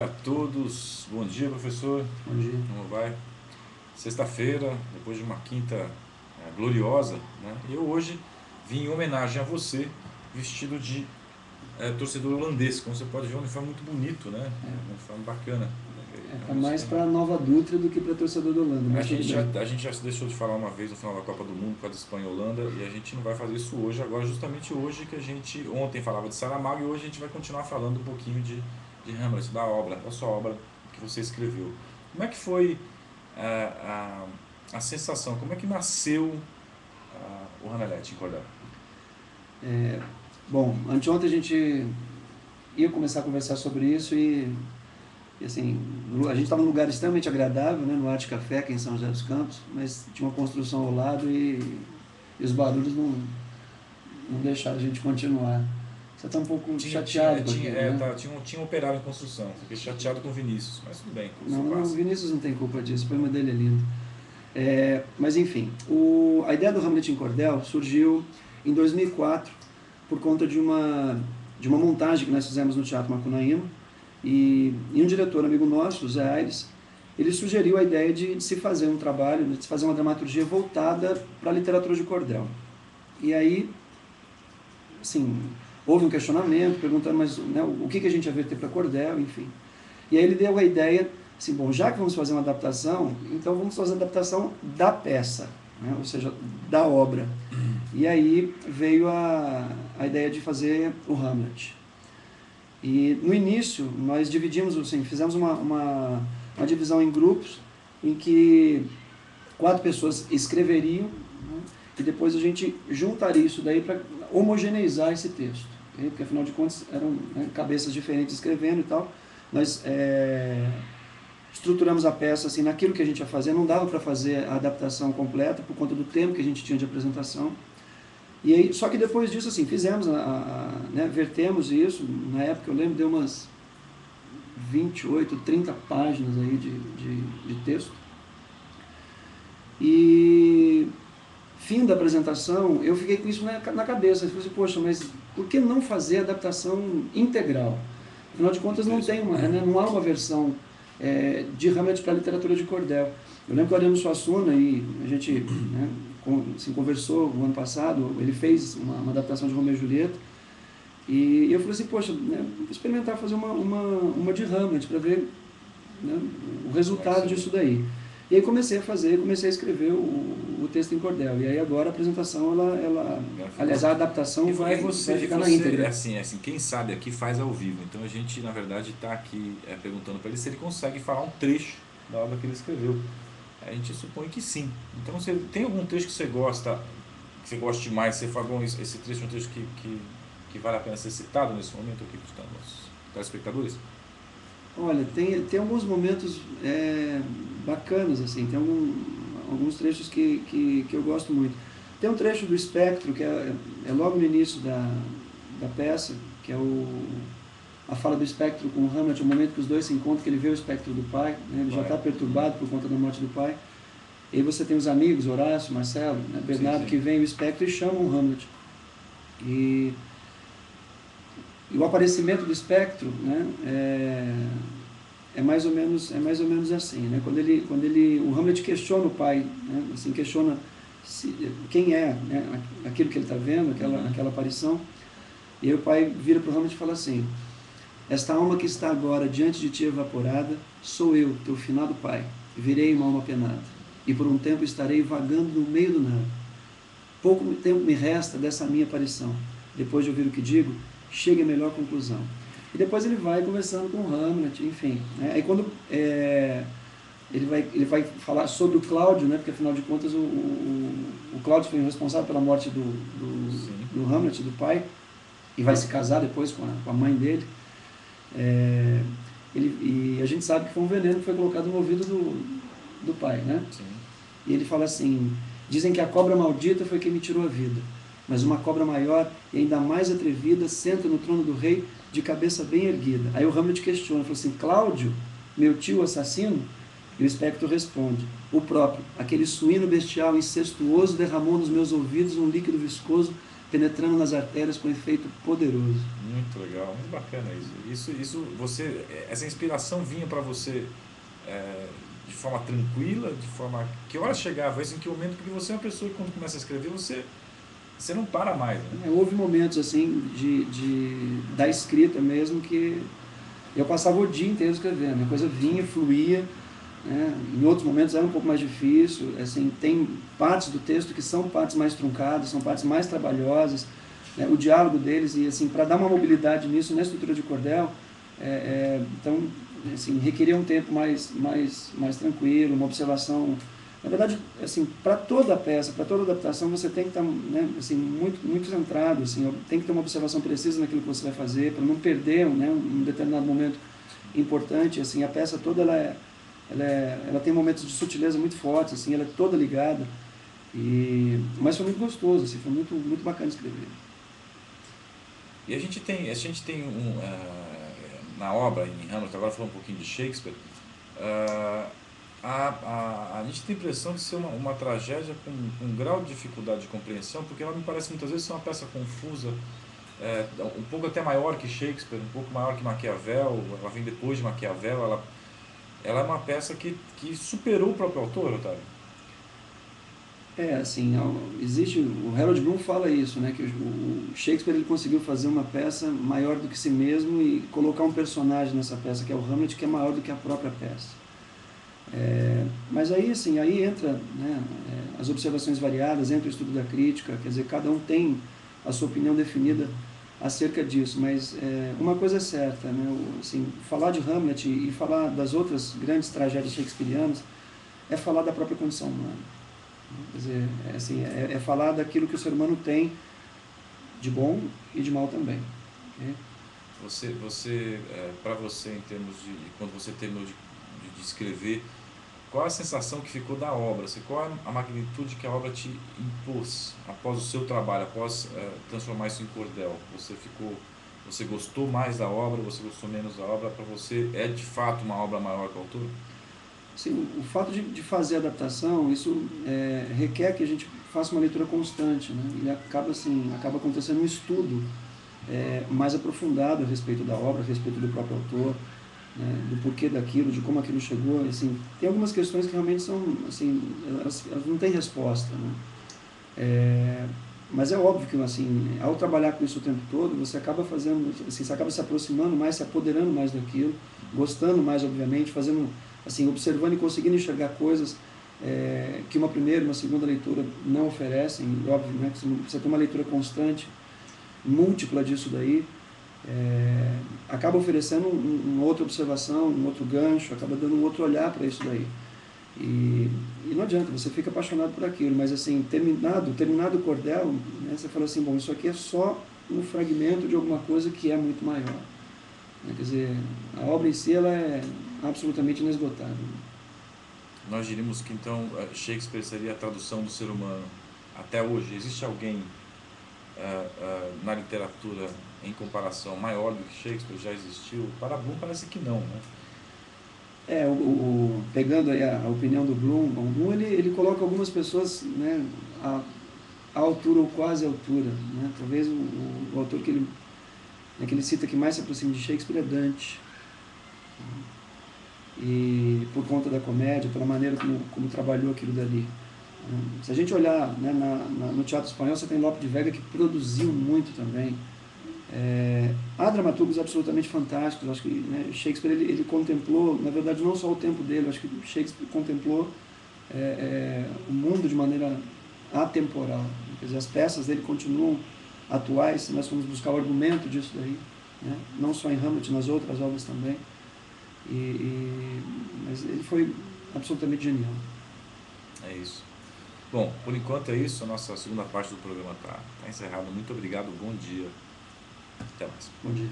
A todos, bom dia professor, Bom dia. como vai? Sexta-feira, depois de uma quinta gloriosa, né? Eu hoje vim em homenagem a você, vestido de torcedor holandês. Como você pode ver, é um uniforme muito bonito, né? Um uniforme bacana. Tá mais para Nova Dutra do que para torcedor da Holanda, A mas tudo gente, já, bem. a gente já se deixou de falar uma vez no final da Copa do Mundo por causa da Espanha e Holanda, e a gente não vai fazer isso hoje, agora justamente hoje que a gente ontem falava de Saramago, e hoje a gente vai continuar falando um pouquinho de Hamlet, da sua obra que você escreveu. Como é que foi a sensação, como é que nasceu o Hamlet em Cordel? Bom, anteontem a gente ia começar a conversar sobre isso e assim, a gente estava num lugar extremamente agradável, né, no Arte Café, aqui em São José dos Campos, mas tinha uma construção ao lado e os barulhos não deixaram a gente continuar. Você está um pouco chateado com aquilo, né? Tinha um operário em construção, fiquei chateado com o Vinícius, mas tudo bem, isso Não, o passa. Vinícius não tem culpa disso, o poema dele é lindo. Mas enfim, a ideia do Hamlet em Cordel surgiu em 2004 por conta de uma montagem que nós fizemos no Teatro Macunaíma e um diretor amigo nosso, o Zé Aires, ele sugeriu a ideia de se fazer um trabalho, de se fazer uma dramaturgia voltada para a literatura de cordel. E aí, assim, houve um questionamento perguntando mas, né, o que a gente ia verter para cordel, enfim. E aí ele deu a ideia, assim, bom, já que vamos fazer uma adaptação, então vamos fazer a adaptação da peça, né, ou seja, da obra. E aí veio a ideia de fazer o Hamlet. E no início nós dividimos, assim, fizemos uma divisão em grupos em que 4 pessoas escreveriam, né, e depois a gente juntaria isso daí para homogeneizar esse texto. Porque afinal de contas eram, né, cabeças diferentes escrevendo e tal. Nós estruturamos a peça assim, naquilo que a gente ia fazer, não dava para fazer a adaptação completa por conta do tempo que a gente tinha de apresentação. E aí, só que depois disso, assim, fizemos, né, vertemos isso, na época eu lembro, deu umas 28, 30 páginas aí de texto. E fim da apresentação, eu fiquei com isso na cabeça. Eu falei assim, poxa, mas por que não fazer a adaptação integral? Afinal de contas, não há uma versão de Hamlet para a literatura de cordel. Eu lembro que o Ariano Suassuna, e a gente, né, assim, conversou o ano passado, ele fez uma adaptação de Romeu e Julieta, e eu falei assim, poxa, né, vou experimentar fazer uma de Hamlet para ver, né, o resultado disso daí. E aí comecei a escrever o texto em cordel. E aí agora a apresentação, aliás, a adaptação vai ficar na íntegra. Assim, quem sabe aqui faz ao vivo. Então a gente, na verdade, está aqui perguntando para ele se ele consegue falar um trecho da obra que ele escreveu. A gente supõe que sim. Então, você tem algum trecho que você gosta demais? Você fala, bom, esse trecho é um trecho que vale a pena ser citado nesse momento aqui para os nossos telespectadores? Olha, tem alguns momentos bacanas, assim, tem alguns trechos que eu gosto muito. Tem um trecho do Espectro, que é logo no início da peça, que é a fala do Espectro com o Hamlet, o momento que os dois se encontram, que ele vê o espectro do pai, né, ele já está perturbado por conta da morte do pai. E aí você tem os amigos, Horácio, Marcelo, né, Bernardo, sim, que vem o Espectro e chamam o Hamlet. E o aparecimento do espectro, né, é mais ou menos assim, né? Quando o Hamlet questiona o pai, né, assim, questiona quem é, né, aquilo que ele está vendo, aquela aparição, e aí o pai vira para o Hamlet e fala assim: esta alma que está agora diante de ti evaporada, sou eu, teu finado pai, virei uma alma penada, e por um tempo estarei vagando no meio do nada. Pouco tempo me resta dessa minha aparição. Depois de ouvir o que digo, chegue à melhor conclusão. E depois ele vai conversando com o Hamlet, enfim. Né? Aí quando ele vai falar sobre o Cláudio, né? Porque afinal de contas o Cláudio foi responsável pela morte do Hamlet, do pai, e vai se casar depois com a mãe dele. E a gente sabe que foi um veneno que foi colocado no ouvido do pai, né? Sim. E ele fala assim: dizem que a cobra maldita foi quem me tirou a vida, mas uma cobra maior e ainda mais atrevida senta no trono do rei de cabeça bem erguida. Aí o Hamlet questiona, fala assim: Cláudio, meu tio assassino? E o espectro responde: o próprio, aquele suíno bestial incestuoso derramou nos meus ouvidos um líquido viscoso penetrando nas artérias com efeito poderoso. Muito legal, muito bacana isso. Essa inspiração vinha para você de forma tranquila, de forma... Que hora chegava isso, em que momento? Porque você é uma pessoa que quando começa a escrever, você não para mais, né? Houve momentos assim da escrita mesmo que eu passava o dia inteiro escrevendo, a coisa vinha, fluía, né? Em outros momentos era um pouco mais difícil, assim, tem partes do texto que são partes mais truncadas, são partes mais trabalhosas, né? O diálogo deles, e assim, para dar uma mobilidade nisso, na estrutura de cordel, então, assim, requeria um tempo mais tranquilo, uma observação. Na verdade, assim, para toda a peça, para toda adaptação, você tem que estar, né, assim, muito centrado, assim, tem que ter uma observação precisa naquilo que você vai fazer, para não perder, né, um determinado momento importante. Assim, a peça toda ela tem momentos de sutileza muito fortes, assim, ela é toda ligada. Mas foi muito gostoso, assim, foi muito bacana escrever. E a gente tem na obra, em Hamlet, agora falando um pouquinho de Shakespeare, a gente tem a impressão de ser uma tragédia com um grau de dificuldade de compreensão, porque ela me parece muitas vezes ser uma peça confusa, um pouco até maior que Shakespeare, um pouco maior que Maquiavel. Ela vem depois de Maquiavel, ela é uma peça que superou o próprio autor, Otávio. Assim, existe, o Harold Bloom fala isso, né, que o Shakespeare ele conseguiu fazer uma peça maior do que si mesmo e colocar um personagem nessa peça, que é o Hamlet, que é maior do que a própria peça. Mas aí, assim, aí entra, né, as observações variadas, entra o estudo da crítica, quer dizer, cada um tem a sua opinião definida acerca disso, mas uma coisa é certa, né, assim, falar de Hamlet e falar das outras grandes tragédias shakespearianas é falar da própria condição humana. Quer dizer, assim, falar daquilo que o ser humano tem de bom e de mal também. Okay? Para você, em termos de quando você terminou de escrever, qual a sensação que ficou da obra? Qual a magnitude que a obra te impôs após o seu trabalho, após transformar isso em cordel? Você gostou mais da obra, você gostou menos da obra? Para você é de fato uma obra maior que o autor? Sim, o fato de fazer a adaptação, isso requer que a gente faça uma leitura constante, né? E acaba acontecendo um estudo mais aprofundado a respeito da obra, a respeito do próprio autor, né? Do porquê daquilo, de como aquilo chegou. Assim, tem algumas questões que realmente são, assim, elas não têm resposta, né? Mas é óbvio que, assim, ao trabalhar com isso o tempo todo, você acaba fazendo, assim, você acaba se aproximando mais, se apoderando mais daquilo, gostando mais, obviamente, fazendo, assim, observando e conseguindo enxergar coisas que uma primeira, uma segunda leitura não oferecem. Óbvio, né, que você tem uma leitura constante, múltipla disso daí, acaba oferecendo uma outra observação, um outro gancho, acaba dando um outro olhar para isso daí. E não adianta, você fica apaixonado por aquilo, mas assim, terminado o cordel, né, você fala assim, bom, isso aqui é só um fragmento de alguma coisa que é muito maior. Né? Quer dizer, a obra em si ela é absolutamente inesgotável. Nós diríamos que então Shakespeare seria a tradução do ser humano até hoje. Existe alguém na literatura em comparação maior do que Shakespeare? Já existiu? Para Bloom parece que não, né? Pegando aí a opinião do Bloom, o Bloom ele coloca algumas pessoas, né, à altura ou quase à altura. Né? Talvez o autor que ele cita que mais se aproxima de Shakespeare é Dante. E por conta da comédia, pela maneira como trabalhou aquilo dali. Se a gente olhar, né, no teatro espanhol, você tem Lope de Vega, que produziu muito também. Há dramaturgos absolutamente fantásticos. Eu acho que, né, Shakespeare ele contemplou, na verdade, não só o tempo dele, eu acho que Shakespeare contemplou o mundo de maneira atemporal. Quer dizer, as peças dele continuam atuais, se nós formos buscar o argumento disso daí, né, não só em Hamlet, nas outras obras também. Mas ele foi absolutamente genial. É isso. Bom, por enquanto é isso. A nossa segunda parte do programa está encerrada. Muito obrigado, bom dia. Até mais. Bom dia.